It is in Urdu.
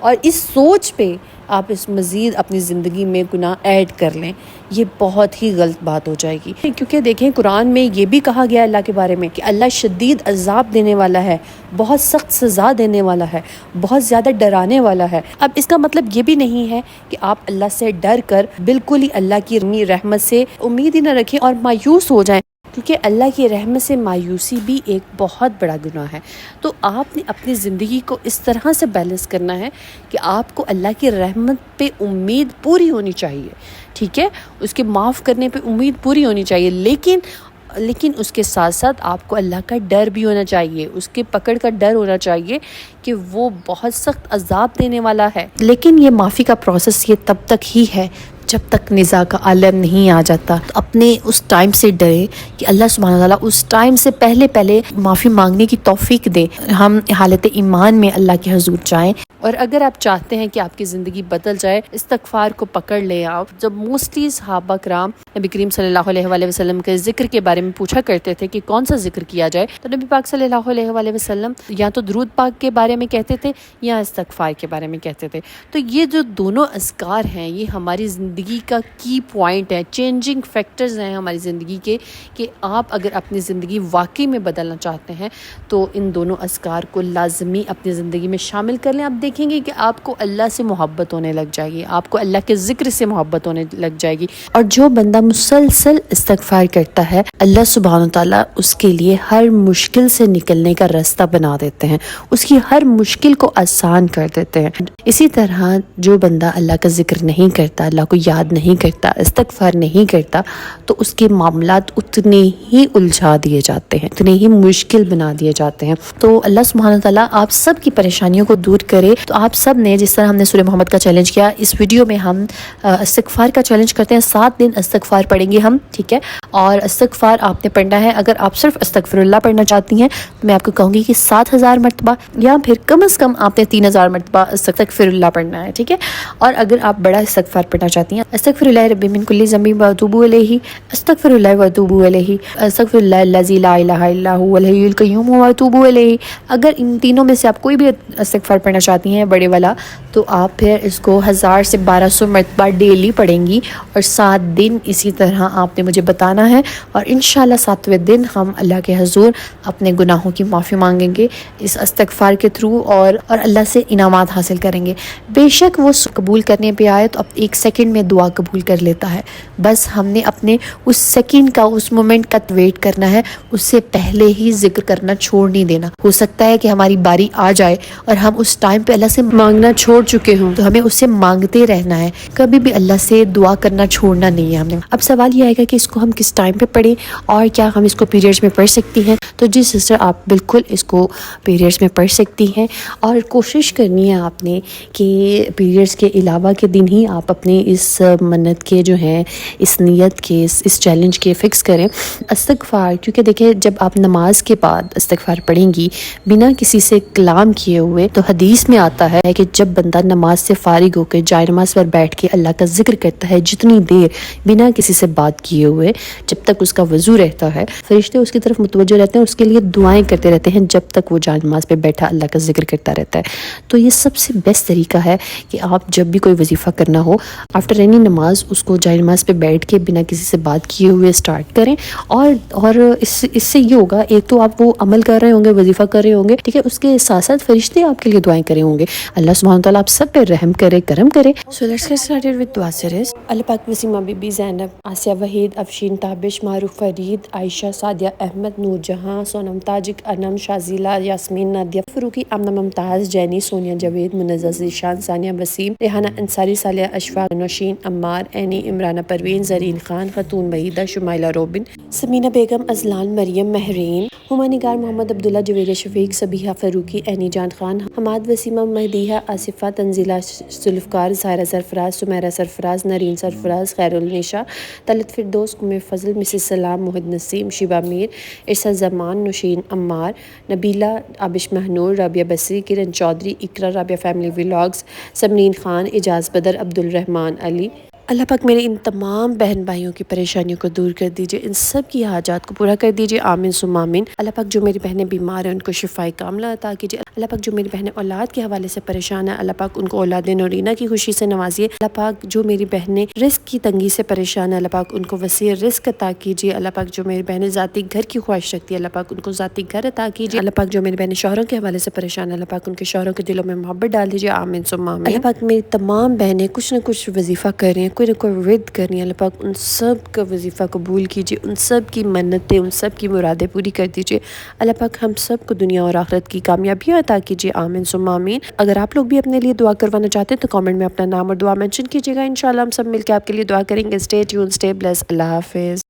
اور اس سوچ پہ آپ اس مزید اپنی زندگی میں گناہ ایڈ کر لیں، یہ بہت ہی غلط بات ہو جائے گی. کیونکہ دیکھیں قرآن میں یہ بھی کہا گیا اللہ کے بارے میں کہ اللہ شدید عذاب دینے والا ہے، بہت سخت سزا دینے والا ہے، بہت زیادہ ڈرانے والا ہے. اب اس کا مطلب یہ بھی نہیں ہے کہ آپ اللہ سے ڈر کر بالکل ہی اللہ کی رحمت سے امید ہی نہ رکھیں اور مایوس ہو جائیں، کیونکہ اللہ کی رحمت سے مایوسی بھی ایک بہت بڑا گناہ ہے. تو آپ نے اپنی زندگی کو اس طرح سے بیلنس کرنا ہے کہ آپ کو اللہ کی رحمت پہ امید پوری ہونی چاہیے، ٹھیک ہے، اس کے معاف کرنے پہ امید پوری ہونی چاہیے، لیکن اس کے ساتھ ساتھ آپ کو اللہ کا ڈر بھی ہونا چاہیے، اس کے پکڑ کا ڈر ہونا چاہیے کہ وہ بہت سخت عذاب دینے والا ہے. لیکن یہ معافی کا پروسیس یہ تب تک ہی ہے جب تک نزاع کا عالم نہیں آ جاتا. تو اپنے اس ٹائم سے ڈرے کہ اللہ سبحانہ تعالیٰ اس ٹائم سے پہلے معافی مانگنے کی توفیق دے. ہم حالت ایمان میں اللہ کے حضور جائیں، اور اگر آپ چاہتے ہیں کہ آپ کی زندگی بدل جائے، استغفار کو پکڑ لیں آپ. جب موسٹلی صحابہ کرام نبی کریم صلی اللہ علیہ وآلہ وسلم کے ذکر کے بارے میں پوچھا کرتے تھے کہ کون سا ذکر کیا جائے، تو نبی پاک صلی اللہ علیہ وآلہ وسلم یا تو درود پاک کے بارے میں کہتے تھے یا استغفار کے بارے میں کہتے تھے. تو یہ جو دونوں اذکار ہیں یہ ہماری زندگی کا کی پوائنٹ ہے، چینجنگ فیکٹرز ہیں ہماری زندگی کے، کہ آپ اگر اپنی زندگی واقعی میں بدلنا چاہتے ہیں تو ان دونوں اذکار کو لازمی اپنی زندگی میں شامل کر لیں. آپ دیکھیں گے کہ آپ کو اللہ سے محبت ہونے لگ جائے گی، آپ کو اللہ کے ذکر سے محبت ہونے لگ جائے گی. اور جو بندہ مسلسل استغفار کرتا ہے، اللہ سبحانہ تعالیٰ اس کے لیے ہر مشکل سے نکلنے کا راستہ بنا دیتے ہیں، اس کی ہر مشکل کو آسان کر دیتے ہیں. اسی طرح جو بندہ اللہ کا ذکر نہیں کرتا، اللہ کو یاد نہیں کرتا، استغفار نہیں کرتا، تو اس کے معاملات اتنے ہی الجھا دیے جاتے ہیں، اتنے ہی مشکل بنا دیے جاتے ہیں. تو اللہ سبحانہ تعالیٰ آپ سب کی پریشانیوں کو دور کرے. تو آپ سب نے جس طرح ہم نے سورہ محمد کا چیلنج کیا، اس ویڈیو میں ہم استغفار کا چیلنج کرتے ہیں. 7 دن استغفار پڑھیں گے ہم، ٹھیک ہے. اور استغفار آپ نے پڑھنا ہے. اگر آپ صرف استغفر اللہ پڑھنا چاہتی ہیں تو میں آپ کو کہوں گی کہ 7000 مرتبہ یا پھر کم از کم آپ نے 3000 مرتبہ استغفر اللہ پڑھنا ہے، ٹھیک ہے. اور اگر آپ بڑا استغفار پڑھنا چاہتی ہیں، استغفر اللہ ربی من کل ذنب واتوب الیہ، استغفر اللہ واتوب الیہ، استغفر اللہ الذی لا الہ الا هو الحی القیوم واتوب الیہ. اگر ان تینوں میں سے آپ کوئی بھی استغفار پڑھنا چاہتی ہیں بڑے والا، تو آپ پھر اس کو 1000 سے 1200 مرتبہ ڈیلی پڑھیں گی، اور 7 دن اسی طرح آپ نے مجھے بتانا ہے. اور انشاءاللہ 7ویں دن ہم اللہ کے حضور اپنے گناہوں کی معافی مانگیں گے اس استغفار کے تھرو، اور اللہ سے انعامات حاصل کریں گے. بے شک وہ قبول کرنے پہ آئے تو اب 1 سیکنڈ میں دعا قبول کر لیتا ہے. بس ہم نے اپنے اس سیکنڈ کا، اس مومنٹ کا ویٹ کرنا ہے، اس سے پہلے ہی ذکر کرنا چھوڑ نہیں دینا. ہو سکتا ہے کہ ہماری باری آ جائے اور ہم اس ٹائم پہ اللہ سے مانگنا چھوڑ چکے ہوں، تو ہمیں اس سے مانگتے رہنا ہے، کبھی بھی اللہ سے دعا کرنا چھوڑنا نہیں ہے ہم نے. اب سوال یہ آئے گا کہ اس کو ہم کس ٹائم پہ پڑھیں، اور کیا ہم اس کو پیریڈز میں پڑھ سکتی ہیں؟ تو جی سسٹر، آپ بالکل اس کو پیریڈز میں پڑھ سکتی ہیں، اور کوشش کرنی ہے آپ نے کہ پیریڈز کے علاوہ کے دن ہی آپ اپنے اس منت کے جو ہیں، اس نیت کے، اس چیلنج کے فکس کریں استغفار. کیونکہ دیکھیں جب آپ نماز کے بعد استغفار پڑھیں گی بنا کسی سے کلام کیے ہوئے، تو حدیث میں آتا ہے کہ جب بندہ نماز سے فارغ ہو کے جائے نماز پر بیٹھ کے اللہ کا ذکر کرتا ہے جتنی دیر بنا کسی سے بات کیے ہوئے، جب تک اس کا وضو رہتا ہے، فرشتے اس کی طرف متوجہ رہتے ہیں، اس کے لیے دعائیں کرتے رہتے ہیں جب تک وہ جائے نماز پہ بیٹھا اللہ کا ذکر کرتا رہتا ہے. تو یہ سب سے بیسٹ طریقہ ہے کہ آپ جب بھی کوئی وظیفہ کرنا ہو، آفٹر اینی نماز اس کو جائے نماز پہ بیٹھ کے بنا کسی سے بات کیے ہوئے اسٹارٹ کریں. اور اس سے یہ ہوگا، ایک تو آپ وہ عمل کر رہے ہوں گے، وظیفہ کر رہے ہوں گے، ٹھیک ہے، اس کے ساتھ ساتھ فرشتے آپ کے لیے دعائیں کرے ہوں گے. اللہ سبحانہ تعالیٰ آپ سب پہ رحم کرے، کرم کرے. So let's get started with dua series. اللہ پاک وسیمہ بی بی، زینب، آسیہ وحید، افشین تابش، معروف فرید، عائشہ، سعدیہ احمد، نور جہاں، سونم تاجک، انم، شازیلا، یاسمین، نادیہ فروقی، آمنہ ممتاز، جینی، سونیا جاوید، منزہ ذیشان، ثانیہ وسیم، ریحانہ انصاری، صالحہ اشفاق، نوشین، عمار، اینی، عمرانہ پروین، زرین خان، خاتون وحیدہ، شمائلہ روبن، سمینہ بیگم، ازلان، مریم، مہرین، ہما نگار، محمد عبداللہ، جویر شفیق، صبیحہ فروقی، اینی جان خان، حماد وسیمہ، مہدیہ، آصفہ، تنزیلہ ذوالفقار، ظاہرہ سرفراز، سمیرہ سرفراز، نرین سرفراز، خیر النشا، طلعت فردوس، ام فضل، مسز سلام، محد نسیم، شیبہ میر، ارشد زمان، نوشین، عمار، نبیلہ، آبش مہنور، رابعہ بصری، کرن چودھری، اقرا، رابعہ فیملی ولاگز، سمرین خان، اجاز بدر، عبد الرحمن علی، اللہ پاک میرے ان تمام بہن بھائیوں کی پریشانیوں کو دور کر دیجیے، ان سب کی حاجات کو پورا کر دیجیے، آمین ثم آمین۔ اللہ پاک جو میری بہنیں بیمار ہیں ان کو شفائے کاملہ عطا کیجیے۔ اللہ پاک جو میری بہنیں اولاد کے حوالے سے پریشان ہیں، اللہ پاک ان کو اولاد نورینہ کی خوشی سے نوازیے۔ اللہ پاک جو میری بہنیں رزق کی تنگی سے پریشان ہیں، اللہ پاک ان کو وسیع رزق عطا کیجیے۔ اللہ پاک جو میری بہنیں ذاتی گھر کی خواہش رکھتی ہے، اللہ پاک ان کو ذاتی گھر عطا کیجیے۔ اللہ پاک جو میری بہنیں شوہروں کے حوالے سے پریشان ہیں، اللہ پاک ان کے شوہروں کے دلوں میں محبت ڈال دیجیے، آمین ثم آمین۔ اللہ پاک میری تمام بہنیں کچھ نہ کچھ وظیفہ کر رہی ہیں، کوئی نہ کوئی ورد کر رہی ہیں، اللہ پاک ان سب کا وظیفہ قبول کیجیے، ان سب کی منتیں، ان سب کی مرادیں پوری کر دیجیے۔ اللہ پاک ہم سب کو دنیا اور آخرت کی کامیابیاں عطا کیجیے، آمین ثم آمین۔ اگر آپ لوگ بھی اپنے لیے دعا کروانا چاہتے ہیں تو کامنٹ میں اپنا نام اور دعا مینشن کیجیے گا، انشاءاللہ ہم سب مل کے آپ کے لیے دعا کریں گے۔ اسٹے ٹیون، اسٹے بلیس، اللہ حافظ۔